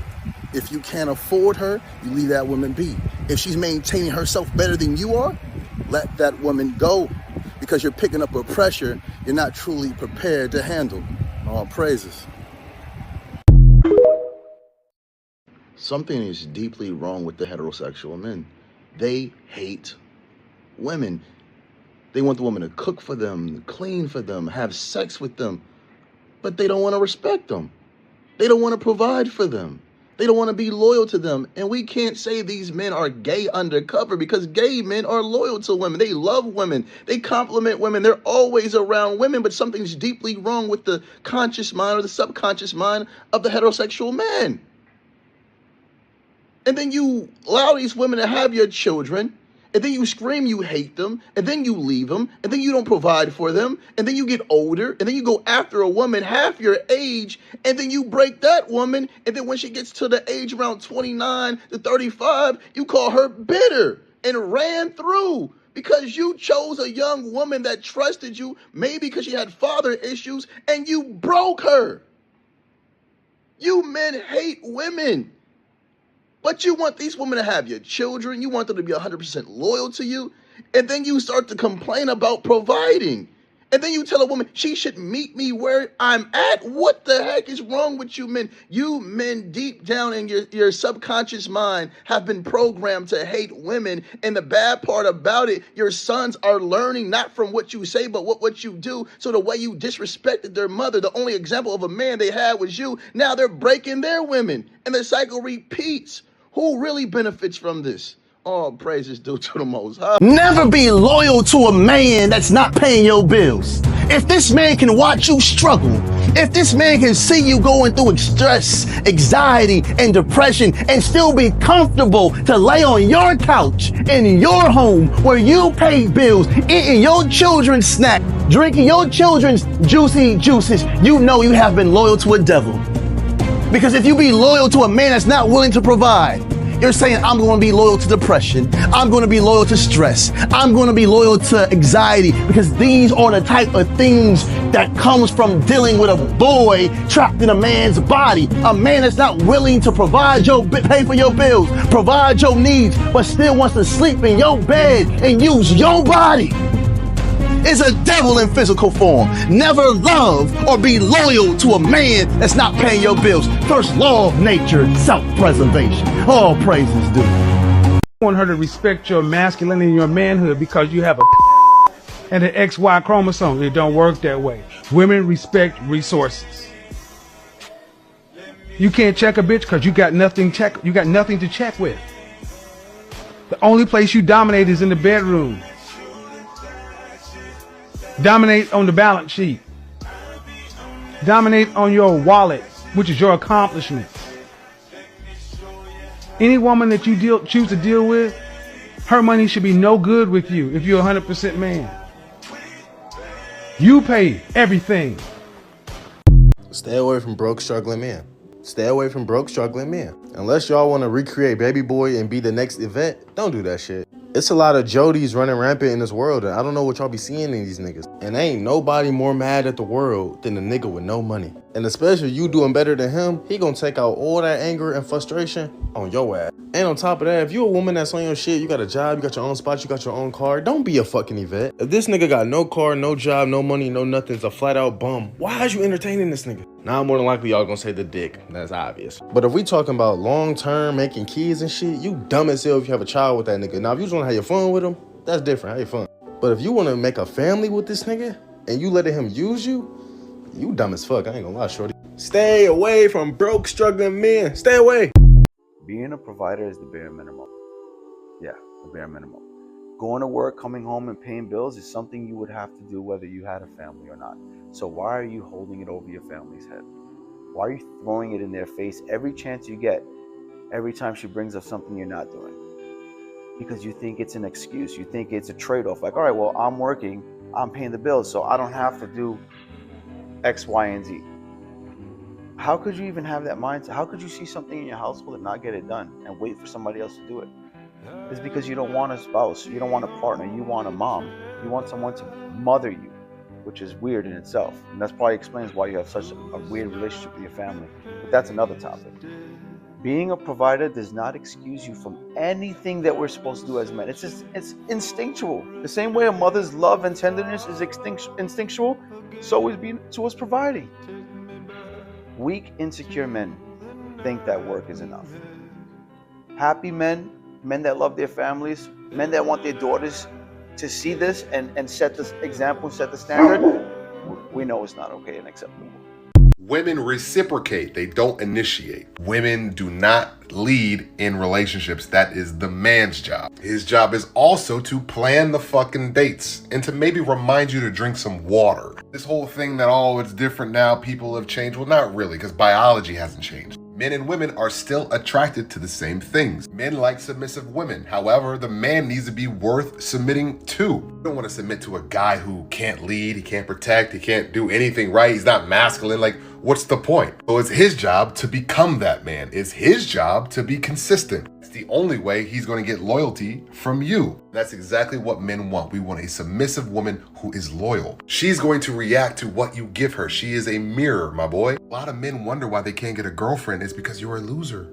If you can't afford her, you leave that woman be. If she's maintaining herself better than you are, let that woman go. Because you're picking up a pressure you're not truly prepared to handle. All praises. Something is deeply wrong with the heterosexual men. They hate women. They want the woman to cook for them, clean for them, have sex with them, but they don't want to respect them. They don't want to provide for them. They don't want to be loyal to them. And we can't say these men are gay undercover, because gay men are loyal to women. They love women. They compliment women. They're always around women, but something's deeply wrong with the conscious mind or the subconscious mind of the heterosexual man. And then you allow these women to have your children, and then you scream you hate them, and then you leave them, and then you don't provide for them, and then you get older, and then you go after a woman half your age, and then you break that woman, and then when she gets to the age around 29 to 35, you call her bitter and ran through because you chose a young woman that trusted you, maybe because she had father issues, and you broke her. You men hate women. But you want these women to have your children. You want them to be 100% loyal to you. And then you start to complain about providing. And then you tell a woman she should meet me where I'm at. What the heck is wrong with you men? You men deep down in your subconscious mind have been programmed to hate women. And the bad part about it, your sons are learning not from what you say, but what you do. So the way you disrespected their mother, the only example of a man they had was you. Now they're breaking their women. And the cycle repeats. Who really benefits from this? All praises due to the Most High. Never be loyal to a man that's not paying your bills. If this man can watch you struggle, if this man can see you going through stress, anxiety, and depression and still be comfortable to lay on your couch in your home where you pay bills, eating your children's snack, drinking your children's juicy juices, you know you have been loyal to a devil. Because if you be loyal to a man that's not willing to provide, you're saying, I'm going to be loyal to depression. I'm going to be loyal to stress. I'm going to be loyal to anxiety, because these are the type of things that comes from dealing with a boy trapped in a man's body. A man that's not willing to pay for your bills, provide your needs, but still wants to sleep in your bed and use your body. Is a devil in physical form. Never love or be loyal to a man that's not paying your bills. First law of nature, self-preservation. All praises due. I want her to respect your masculinity and your manhood because you have a and an XY chromosome. It don't work that way. Women respect resources. You can't check a bitch because you got nothing to check with. The only place you dominate is in the bedroom. Dominate on the balance sheet. Dominate on your wallet, which is your accomplishments. Any woman that you choose to deal with, her money should be no good with you if you're 100% man. You pay everything. Stay away from broke, struggling men. Stay away from broke, struggling men. Unless y'all want to recreate Baby Boy and be the next Yvette, don't do that shit. It's a lot of Jodies running rampant in this world, and I don't know what y'all be seeing in these niggas. And ain't nobody more mad at the world than a nigga with no money. And especially you doing better than him, he gonna take out all that anger and frustration on your ass. And on top of that, if you a woman that's on your shit, you got a job, you got your own spot, you got your own car, don't be a fucking Yvette. If this nigga got no car, no job, no money, no nothing, it's a flat out bum, why is you entertaining this nigga? Now more than likely y'all gonna say the dick, that's obvious. But if we talking about long term, making kids and shit, you dumb as hell if you have a child with that nigga. Now if you just wanna have your fun with him, that's different, have your fun. But if you wanna make a family with this nigga, and you letting him use you, you dumb as fuck, I ain't gonna lie, shorty. Stay away from broke, struggling men, stay away. Being a provider is the bare minimum. Yeah, the bare minimum. Going to work, coming home, and paying bills is something you would have to do whether you had a family or not. So why are you holding it over your family's head? Why are you throwing it in their face every chance you get, every time she brings up something you're not doing? Because you think it's an excuse. You think it's a trade-off. Like, all right, well, I'm working, I'm paying the bills, so I don't have to do X, Y, and Z. How could you even have that mindset? How could you see something in your household and not get it done and wait for somebody else to do it? It's because you don't want a spouse, you don't want a partner, you want a mom. You want someone to mother you, which is weird in itself. And that's probably explains why you have such a weird relationship with your family. But that's another topic. Being a provider does not excuse you from anything that we're supposed to do as men. It's instinctual. The same way a mother's love and tenderness is instinctual, so is providing. Weak, insecure men think that work is enough. Happy men, men that love their families, men that want their daughters to see this and set the example, set the standard, we know it's not okay and acceptable. Women reciprocate, they don't initiate. Women do not lead in relationships. That is the man's job. His job is also to plan the fucking dates and to maybe remind you to drink some water. This whole thing that, oh, it's different now, people have changed. Well, not really, because biology hasn't changed. Men and women are still attracted to the same things. Men like submissive women. However, the man needs to be worth submitting to. You don't want to submit to a guy who can't lead, he can't protect, he can't do anything right, he's not masculine. Like, what's the point? So it's his job to become that man. It's his job to be consistent. It's the only way he's going to get loyalty from you. That's exactly what men want. We want a submissive woman who is loyal. She's going to react to what you give her. She is a mirror, my boy. A lot of men wonder why they can't get a girlfriend. It's because you're a loser.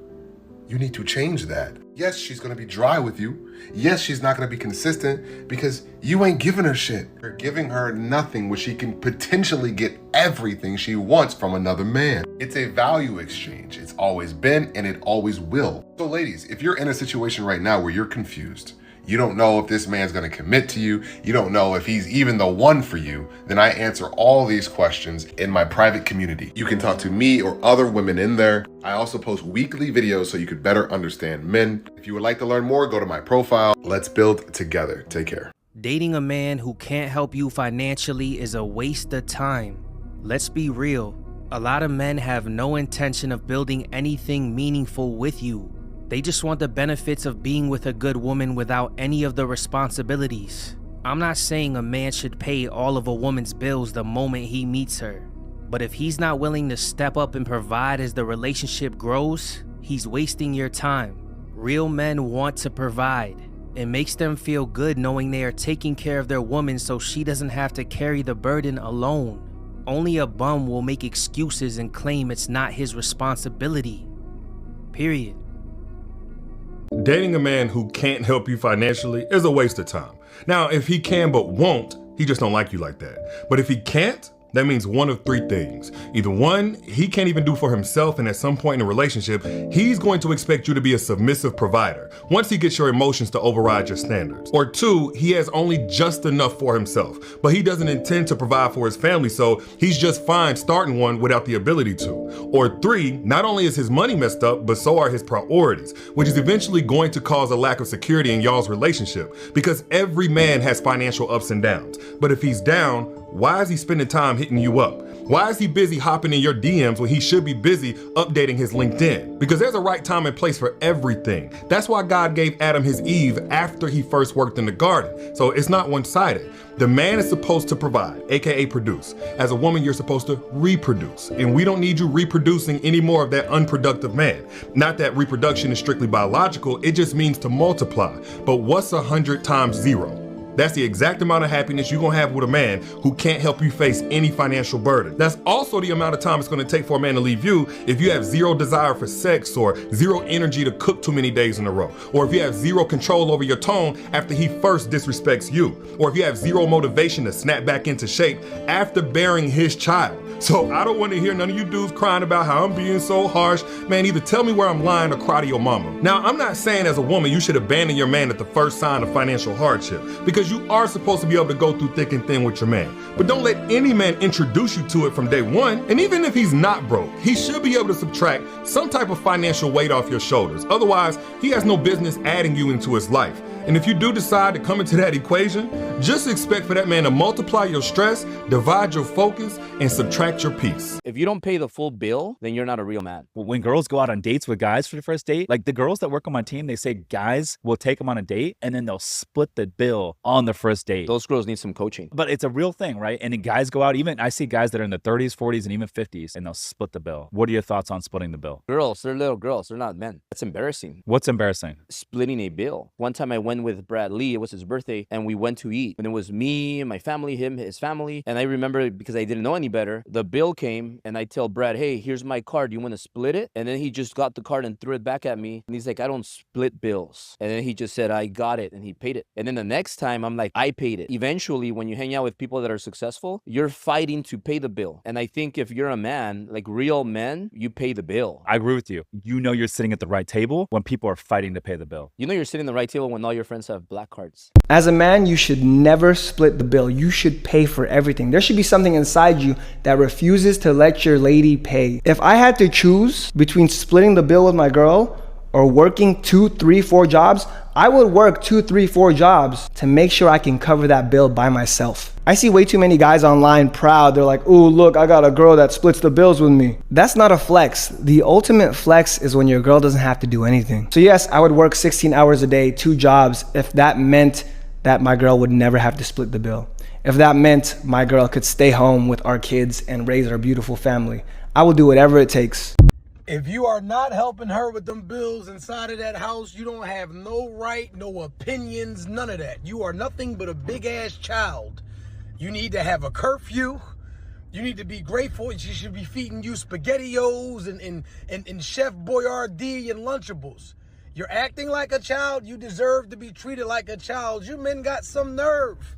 You need to change that. Yes, she's going to be dry with you. Yes, she's not going to be consistent because you ain't giving her shit. You're giving her nothing where she can potentially get everything she wants from another man. It's a value exchange. It's always been and it always will. So ladies, if you're in a situation right now where you're confused, you don't know if this man's going to commit to you, you don't know if he's even the one for you, then I answer all these questions in my private community. You can talk to me or other women in there. I also post weekly videos so you could better understand men. If you would like to learn more, go to my profile. Let's build together. Take care. Dating a man who can't help you financially is a waste of time. Let's be real. A lot of men have no intention of building anything meaningful with you. They just want the benefits of being with a good woman without any of the responsibilities. I'm not saying a man should pay all of a woman's bills the moment he meets her. But if he's not willing to step up and provide as the relationship grows, he's wasting your time. Real men want to provide. It makes them feel good knowing they are taking care of their woman so she doesn't have to carry the burden alone. Only a bum will make excuses and claim it's not his responsibility. Period. Dating a man who can't help you financially is a waste of time. Now, if he can but won't, he just don't like you like that. But if he can't, that means one of three things. Either one, he can't even do for himself, and at some point in a relationship, he's going to expect you to be a submissive provider once he gets your emotions to override your standards. Or two, he has only just enough for himself, but he doesn't intend to provide for his family, so he's just fine starting one without the ability to. Or three, not only is his money messed up, but so are his priorities, which is eventually going to cause a lack of security in y'all's relationship, because every man has financial ups and downs. But if he's down, why is he spending time hitting you up? Why is he busy hopping in your DMs when he should be busy updating his LinkedIn? Because there's a right time and place for everything. That's why God gave Adam his Eve after he first worked in the garden. So it's not one-sided. The man is supposed to provide, aka produce. As a woman, you're supposed to reproduce. And we don't need you reproducing any more of that unproductive man. Not that reproduction is strictly biological, it just means to multiply. But what's 100 times 0? That's the exact amount of happiness you're gonna have with a man who can't help you face any financial burden. That's also the amount of time it's gonna take for a man to leave you if you have zero desire for sex or zero energy to cook too many days in a row. Or if you have zero control over your tone after he first disrespects you. Or if you have zero motivation to snap back into shape after bearing his child. So I don't wanna hear none of you dudes crying about how I'm being so harsh. Man, either tell me where I'm lying or cry to your mama. Now, I'm not saying as a woman you should abandon your man at the first sign of financial hardship, because you are supposed to be able to go through thick and thin with your man. But don't let any man introduce you to it from day one. And even if he's not broke, he should be able to subtract some type of financial weight off your shoulders. Otherwise, he has no business adding you into his life. And if you do decide to come into that equation, just expect for that man to multiply your stress, divide your focus, and subtract your peace. If you don't pay the full bill, then you're not a real man. When girls go out on dates with guys for the first date, like the girls that work on my team, they say guys will take them on a date and then they'll split the bill on the first date. Those girls need some coaching. But it's a real thing, right? And then guys go out, even I see guys that are in their 30s, 40s, and even 50s, and they'll split the bill. What are your thoughts on splitting the bill? Girls, they're little girls. They're not men. That's embarrassing. What's embarrassing? Splitting a bill. One time I went went with Brad Lee. It was his birthday, and we went to eat. And it was me, my family, him, his family. And I remember, because I didn't know any better, the bill came, and I tell Brad, hey, here's my card. You want to split it? And then he just got the card and threw it back at me. And he's like, I don't split bills. And then he just said, I got it, and he paid it. And then the next time, I'm like, I paid it. Eventually, when you hang out with people that are successful, you're fighting to pay the bill. And I think if you're a man, like real men, you pay the bill. I agree with you. You know you're sitting at the right table when people are fighting to pay the bill. You know you're sitting at the right table when all your friends have black cards. As a man, you should never split the bill. You should pay for everything. There should be something inside you that refuses to let your lady pay. If I had to choose between splitting the bill with my girl or working 2, 3, 4 jobs, I would work 2, 3, 4 jobs to make sure I can cover that bill by myself. I see way too many guys online proud. They're like, ooh, look, I got a girl that splits the bills with me. That's not a flex. The ultimate flex is when your girl doesn't have to do anything. So yes, I would work 16 hours a day, 2 jobs, if that meant that my girl would never have to split the bill. If that meant my girl could stay home with our kids and raise our beautiful family, I will do whatever it takes. If you are not helping her with them bills inside of that house, you don't have no right, no opinions, none of that. You are nothing but a big ass child. You need to have a curfew. You need to be grateful. She should be feeding you SpaghettiOs and Chef Boyardee and Lunchables. You're acting like a child. You deserve to be treated like a child. You men got some nerve.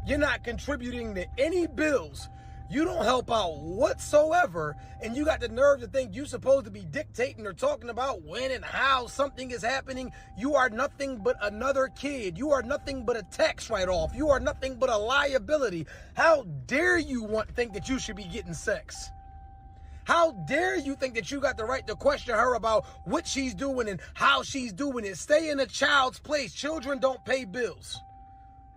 You're not contributing to any bills. You don't help out whatsoever, and you got the nerve to think you're supposed to be dictating or talking about when and how something is happening. You are nothing but another kid. You are nothing but a tax write-off. You are nothing but a liability. How dare you think that you should be getting sex? How dare you think that you got the right to question her about what she's doing and how she's doing it? Stay in a child's place. Children don't pay bills.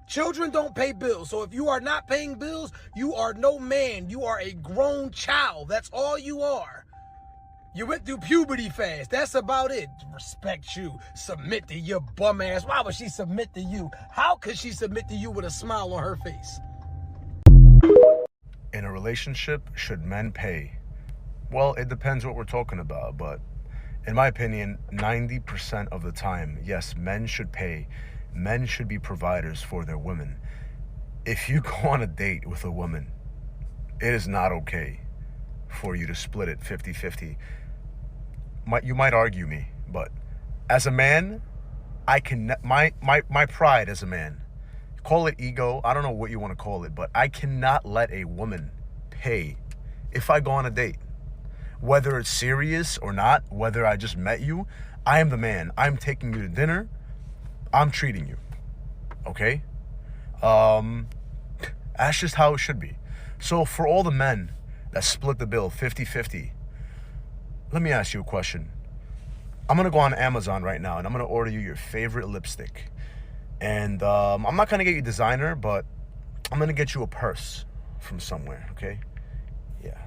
Children don't pay bills. So if you are not paying bills, you are no man. You are a grown child. That's all you are. You went through puberty fast. That's about it. Respect you. Submit to your bum ass. Why would she submit to you? How could she submit to you with a smile on her face? In a relationship, should men pay? Well, it depends what we're talking about, but in my opinion, 90% of the time, yes, men should pay. Men should be providers for their women. If you go on a date with a woman, it is not okay for you to split it 50-50. You might argue me, but as a man, I can my pride as a man, call it ego, I don't know what you want to call it, but I cannot let a woman pay if I go on a date. Whether it's serious or not, whether I just met you, I am the man. I'm taking you to dinner. I'm treating you, okay? That's just how it should be. So for all the men that split the bill 50-50, let me ask you a question. I'm gonna go on Amazon right now and I'm gonna order you your favorite lipstick. And I'm not gonna get you designer, but I'm gonna get you a purse from somewhere, okay? Yeah.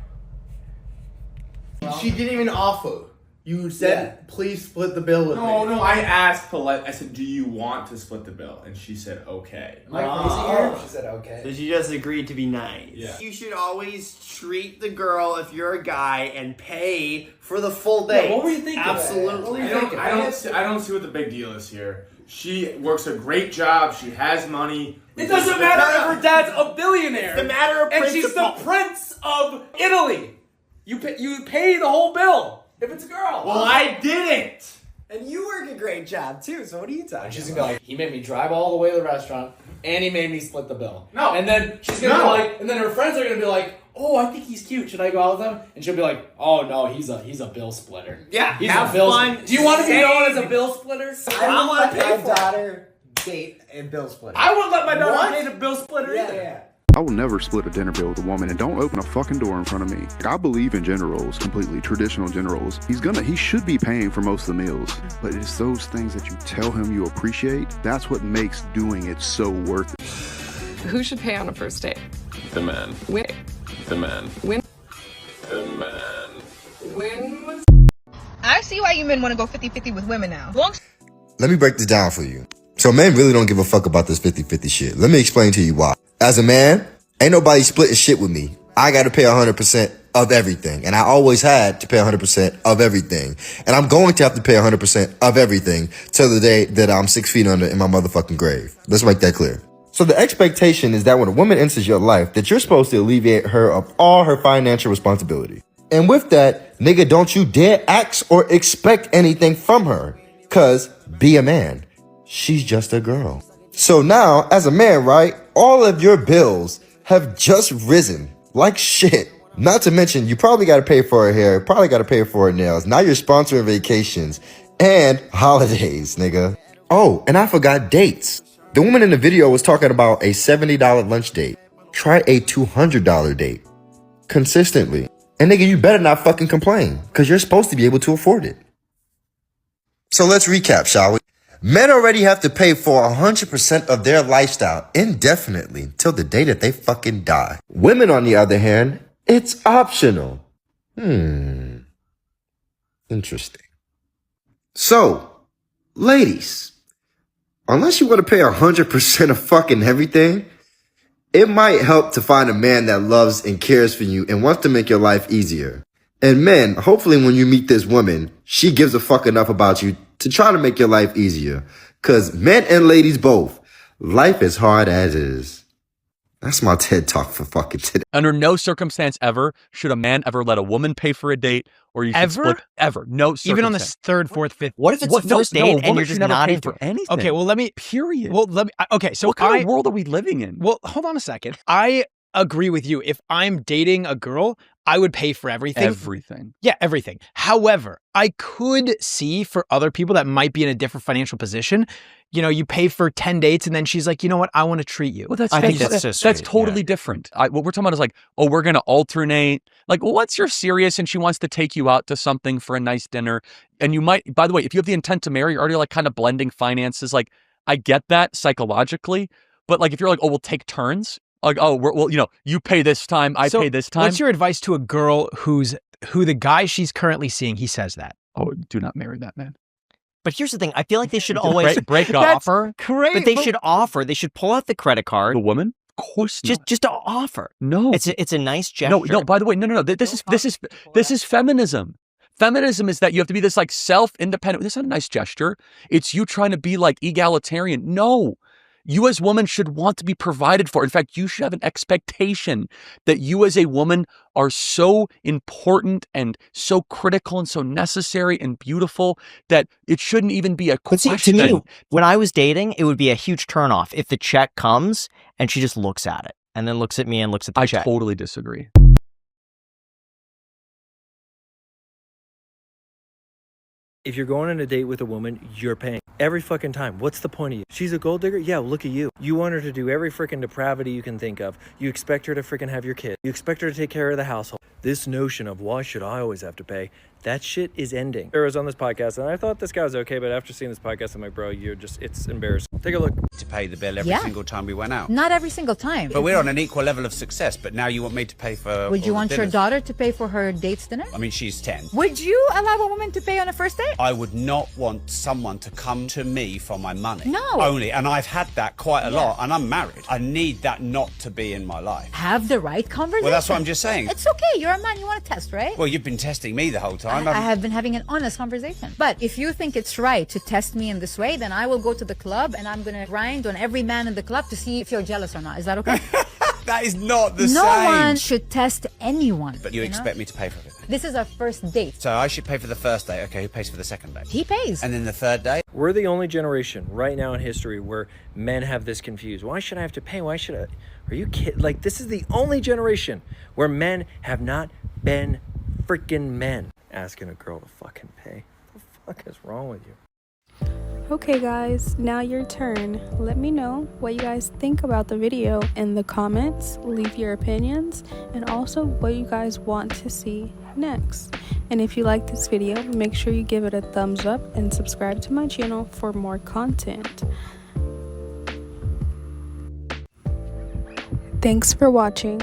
She didn't even offer. You said, please split the bill with me. No, I asked polite. I said, do you want to split the bill? And she said, okay. Am I crazy here? She said, okay. So she just agreed to be nice. Yeah. You should always treat the girl, if you're a guy, and pay for the full date. Yeah, what were you thinking? Absolutely. I don't see what the big deal is here. She works a great job. She has money. It doesn't matter if her dad's a billionaire. It's the matter of and she's the prince of Italy. You pay the whole bill. If it's a girl. Well, I didn't. And you work a great job, too, so what are you talking about? She's gonna be like, he made me drive all the way to the restaurant, and he made me split the bill. No. And then she's gonna be like, and then her friends are gonna be like, oh, I think he's cute. Should I go out with him? And she'll be like, oh, no, he's a bill splitter. Yeah, he's have a bill fun. Do you want to be known as a bill splitter? I don't want to pay for it. daughter date a bill splitter. I would let my daughter date a bill splitter either. Yeah. I will never split a dinner bill with a woman, and don't open a fucking door in front of me. I believe in gender roles completely, traditional gender roles. He should be paying for most of the meals, but it's those things that you tell him you appreciate. That's what makes doing it so worth it. Who should pay on a first date? The man. When? The man. When? The man. When was? I see why you men want to go 50-50 with women now. Let me break this down for you. So men really don't give a fuck about this 50-50 shit. Let me explain to you why. As a man, ain't nobody splitting shit with me. I gotta pay 100% of everything. And I always had to pay 100% of everything. And I'm going to have to pay 100% of everything till the day that I'm 6 feet under in my motherfucking grave. Let's make that clear. So the expectation is that when a woman enters your life, that you're supposed to alleviate her of all her financial responsibility. And with that, nigga, don't you dare ask or expect anything from her. Cause be a man. She's just a girl. So now, as a man, right, all of your bills have just risen like shit. Not to mention, you probably got to pay for her hair, probably got to pay for her nails. Now you're sponsoring vacations and holidays, nigga. Oh, and I forgot dates. The woman in the video was talking about a $70 lunch date. Try a $200 date. Consistently. And nigga, you better not fucking complain, because you're supposed to be able to afford it. So let's recap, shall we? Men already have to pay for 100% of their lifestyle indefinitely till the day that they fucking die. Women, on the other hand, it's optional. Interesting. So, ladies, unless you want to pay 100% of fucking everything, it might help to find a man that loves and cares for you and wants to make your life easier. And men, hopefully when you meet this woman, she gives a fuck enough about you to try to make your life easier. Cause men and ladies both, life is hard as is. That's my TED Talk for fucking today. Under no circumstance ever should a man ever let a woman pay for a date, or you should split ever. No circumstance. Even on the third, fourth, fifth. What if it's the first date and you're just not for anything? Okay, well let me. Period. Well, let me. Okay, so what kind of world are we living in? Well, hold on a second. I agree with you. If I'm dating a girl, I would pay for everything. Everything. Yeah, everything. However, I could see for other people that might be in a different financial position, you know, you pay for 10 dates and then she's like, you know what, I want to treat you. Well, that's totally different. What we're talking about is like, oh, we're going to alternate. Like, well, once you're serious and she wants to take you out to something for a nice dinner, and you might, by the way, if you have the intent to marry, you're already like kind of blending finances. Like, I get that psychologically, but like if you're like, oh, we'll take turns. Like, oh, well, you know, you pay this time, I pay this time. What's your advice to a girl who the guy she's currently seeing, he says that? Oh, do not marry that man. But here's the thing. I feel like they should always break offer. Great. But they should offer. They should pull out the credit card. The woman? Of course not. Just to offer. No. It's a nice gesture. No, by the way, no. This is feminism. Feminism is that you have to be this like self-independent. This is not a nice gesture. It's you trying to be like egalitarian. No. You as women should want to be provided for. In fact, you should have an expectation that you as a woman are so important and so critical and so necessary and beautiful that it shouldn't even be a question. But see, to me, when I was dating, it would be a huge turnoff if the check comes and she just looks at it and then looks at me and looks at the check. I totally disagree. If you're going on a date with a woman, you're paying every fucking time. What's the point of you? She's a gold digger? Yeah, well, look at you. You want her to do every freaking depravity you can think of. You expect her to freaking have your kid. You expect her to take care of the household. This notion of why should I always have to pay? That shit is ending. I was on this podcast and I thought this guy was okay, but after seeing this podcast, I'm like, bro, it's embarrassing. Take a look. To pay the bill every single time we went out. Not every single time. But we're on an equal level of success, but now you want me to pay for Would you all want the your dinners. daughter to pay for her date's dinner? I mean, she's 10. Would you allow a woman to pay on a first date? I would not want someone to come to me for my money. No. Only, and I've had that quite a lot, and I'm married. I need that not to be in my life. Have the right conversation. Well, that's what I'm just saying. It's okay. You're a man. You want to test, right? Well, you've been testing me the whole time. I have been having an honest conversation. But if you think it's right to test me in this way, then I will go to the club and I'm going to grind on every man in the club to see if you're jealous or not. Is that okay? That is not the same. No one should test anyone. But you expect me to pay for everything. This is our first date. So I should pay for the first date. Okay, who pays for the second date? He pays. And then the third date? We're the only generation right now in history where men have this confused. Why should I have to pay? Why should I? Are you kidding? Like, this is the only generation where men have not been freaking men. Asking a girl to fucking pay. What the fuck is wrong with you? Okay guys, now your turn. Let me know what you guys think about the video in the comments. Leave your opinions and also what you guys want to see next. And if you like this video, make sure you give it a thumbs up and subscribe to my channel for more content. Thanks for watching.